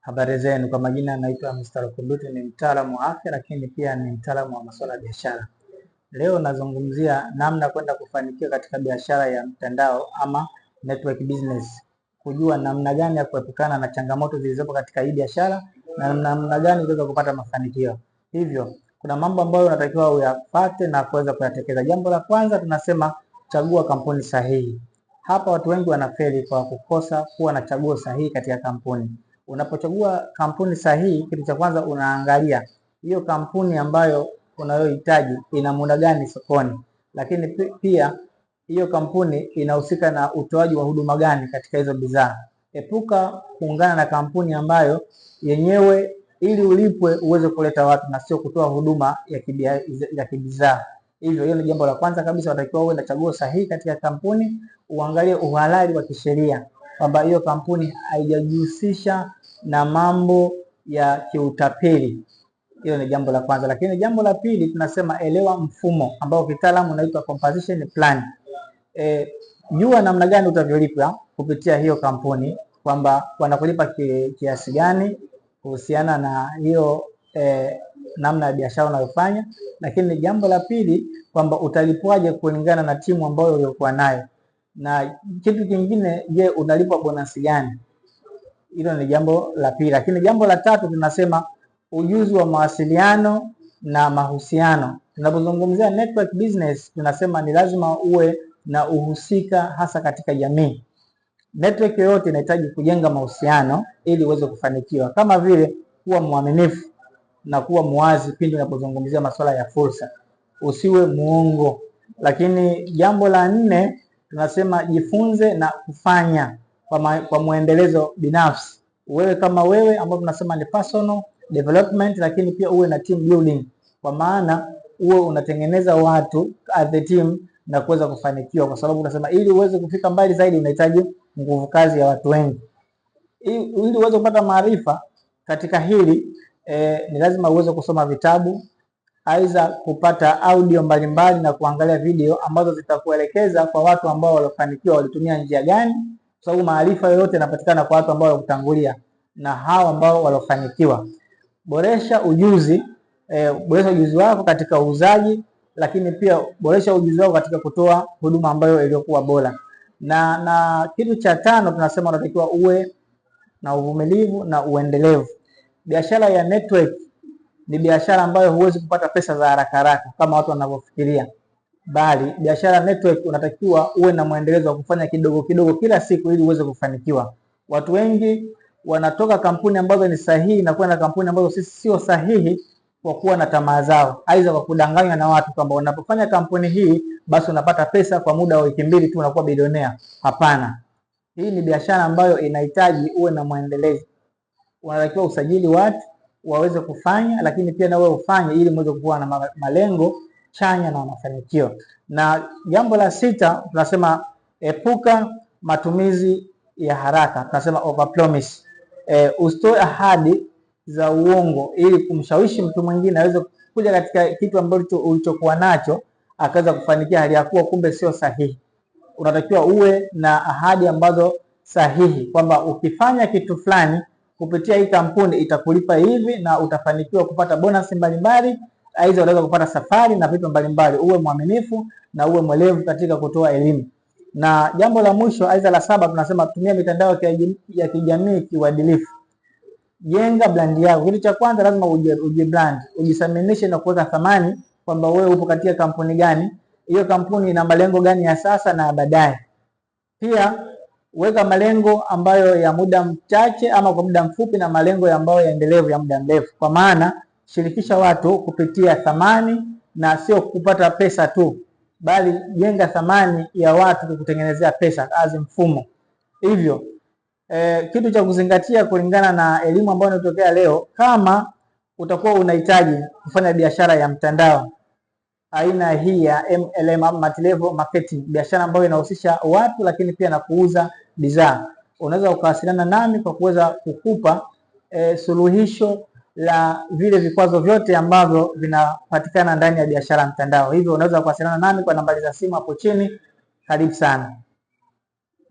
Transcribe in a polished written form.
Habari zenu, kwa majina naitwa Mr. Lukubutu, ni mtaalamu wa afya lakini pia ni mtaalamu wa masuala ya biashara. Leo nazungumzia namna kwenda kufanikiwa katika biashara ya mtandao ama network business. Kujua namna gani ya kuepukana na changamoto zilizopo katika hii biashara na namna gani unaweza kupata mafanikio. Hivyo, kuna mambo ambayo unatakiwa uyafuate na kuweza kuyatekeleza. Jambo la kwanza tunasema chagua kampuni sahihi. Hapa watu wengi wanafeli kwa kukosa kuwa na chaguo sahihi katika kampuni. Unapochagua kampuni sahihi, kitu cha kwanza unaangalia hiyo kampuni ambayo unayohitaji ina muda gani sokoni, lakini pia hiyo kampuni inahusika na utoaji wa huduma gani katika hizo bidhaa. Epuka kuungana na kampuni ambayo yenyewe ili ulipwe uweze kuleta watu na sio kutoa huduma ya kibidhaa. Hivyo hiyo ni jambo la kwanza kabisa, unatakiwa uwe na chaguo sahihi katika kampuni. Uangalie uhalali wa kisheria kwamba hiyo kampuni haijajihusisha na mambo ya kiutapeli. Hiyo ni jambo la kwanza. Lakini jambo la pili tunasema elewa mfumo ambao kitaalamu unaitwa composition plan. Jua namna gani utavyolipwa kupitia hiyo kampuni, kwamba wanakulipa kiasi gani kuhusiana na hiyo namna ya biashara unayofanya. Lakini jambo la pili kwamba utalipwaje kulingana na timu ambayo uliokuwa nayo. Na kitu kingine, je, unalipwa bonus gani? Hilo ni jambo la pili. Lakini jambo la tatu tunasema ujuzi wa mawasiliano na mahusiano. Tunapozungumzia network business tunasema ni lazima uwe na uhusika hasa katika jamii. Network yoyote inahitaji kujenga mahusiano ili uweze kufanikiwa, kama vile kuwa mwaminifu na kuwa muwazi pindi unapozungumzia masuala ya fursa. Usiwe muongo. Lakini jambo la nne tunasema jifunze na kufanya kwa muendelezo binafsi. Wewe kama wewe, ambao tunasema ni personal development, lakini pia uwe na team building, kwa maana uwe unatengeneza watu as a team na kuweza kufanikiwa, kwa sababu tunasema ili uweze kufika mbali zaidi unahitaji nguvu kazi ya watu wengi. Ili uweze kupata maarifa katika hili ni lazima uweze kusoma vitabu, aidha kupata audio mbalimbali na kuangalia video ambazo zitakuelekeza kwa watu ambao walifanikiwa walitumia njia gani, kwa sababu maarifa yote yanapatikana kwa watu ambao walikutangulia na hao ambao walifanikiwa. Boresha ujuzi wako katika uuzaji, lakini pia boresha ujuzi wako katika kutoa huduma ambayo iliyokuwa bora. Na kitu cha tano tunasema unatakiwa uwe na uvumilivu na uendelevu. Biashara ya network ni biashara ambayo huwezi kupata pesa za haraka haraka kama watu wanavyofikiria, bali biashara network unatakiwa uwe na muendelezo wa kufanya kidogo kidogo kila siku ili uweze kufanikiwa. Watu wengi wanatoka kampuni ambazo ni sahihi na kwenda kampuni ambazo sio sahihi kwa kuwa na tamaa zao, aidha kwa kudanganywa na watu kwamba unapofanya kampuni hii basi unapata pesa kwa muda wa wiki mbili tu unakuwa bilionea. Hapana. Hii ni biashara ambayo inahitaji uwe na muendelezo. Unatakiwa usajili watu waweze kufanya, lakini pia na wewe ufanye ili muweze kuwa na malengo chanya na mafanikio. Na jambo la sita tunasema epuka matumizi ya haraka. Tunasema overpromise. Usitoe ahadi za uongo ili kumshawishi mtu mwingine aweze kuja katika kitu ambacho ulichokuwa nacho akaweza kufanikia hali ya kuwa kumbe sio sahihi. Unatakiwa uwe na ahadi ambazo sahihi, kwamba ukifanya kitu fulani kupitia hii kampuni itakulipa hivi na utafanikiwa kupata bonus mbalimbali, aidha unaweza kupata safari na vitu mbalimbali. Uwe mwaminifu na uwe mwelevu katika kutoa elimu. Na jambo la mwisho, aidha la saba, tunasema tumia mitandao ya kijamii kiuadilifu. Jenga brand yako. Kitu cha kwanza lazima ujibrand, ujisaminishe na kuweka thamani kwamba wewe upo katika kampuni gani, hiyo kampuni ina malengo gani ya sasa na baadaye. Pia weka malengo ambayo ya muda mchache ama kwa muda mfupi na malengo ambayo yaendelevu ya muda mrefu. Kwa maana shirikisha watu kupitia thamani na sio kupata pesa tu, bali jenga thamani ya watu kukutengenezea pesa as mfumo. Hivyo kitu cha kuzingatia kulingana na elimu ambayo inatokea leo, kama utakuwa unahitaji kufanya biashara ya mtandao aina hii ya MLM, multi-level marketing, biashara ambayo inahusisha watu lakini pia na kuuza bidhaa, unaweza ukawasiliana nami kwa kuweza kukupa suluhisho la vile vikwazo vyote ambavyo vinapatikana ndani ya biashara mtandao. Hivyo unaweza kuwasiliana nami kwa nambari za simu hapo chini. Karibu sana.